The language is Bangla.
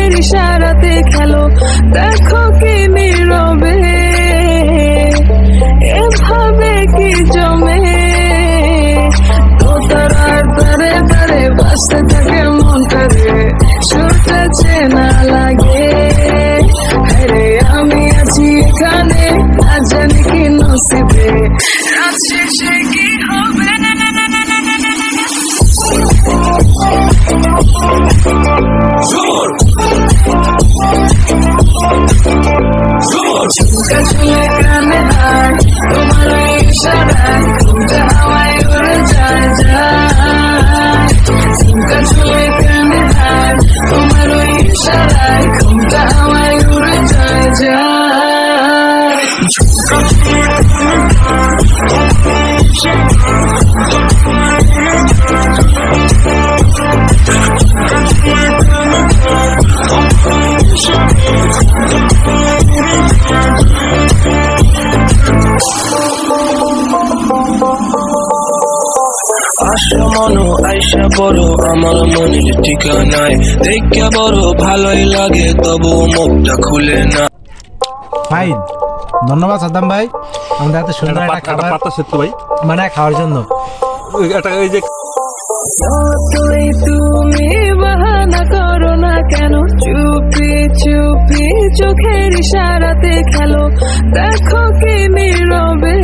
চোখের ইশারাতে খেলো, দেখো কি নীরবে এভাবে কি জমে। দোতারার তারে তারে বাসতে থাকে মনটারে, সুরটা চেনা লাগে। আরে আমি আছি এখানে, না জানি কি নসিবে, রাত শেষে কি হবে। ঝুমকা ঝুলে কানে হার, তোমার ইশারায় ঘুমটা হাওয়ায় উড়ে যায় যায়। ঝুমকা ঝুলে কানে হার, তোমার ইশারায় ঘুমটা হাওয়ায় উড়ে যায় যায়। ঝুমকা ঝুলে আশা মনো আইসা বড় আমার মনের ঠিকানায়, দেখে বড় ভালোই লাগে তবু মুখটা খুলে না। ভাই ধন্যবাদ সাদ্দাম ভাই, আমাদের এত সুন্দর একটা খাবার ভাই মানে খাওয়ার জন্য। এই যে যতই তুমি বাহানা করো না কেন, চুপি চুপি চোখের ইশারাতে খেলো, দেখো কি নীরবে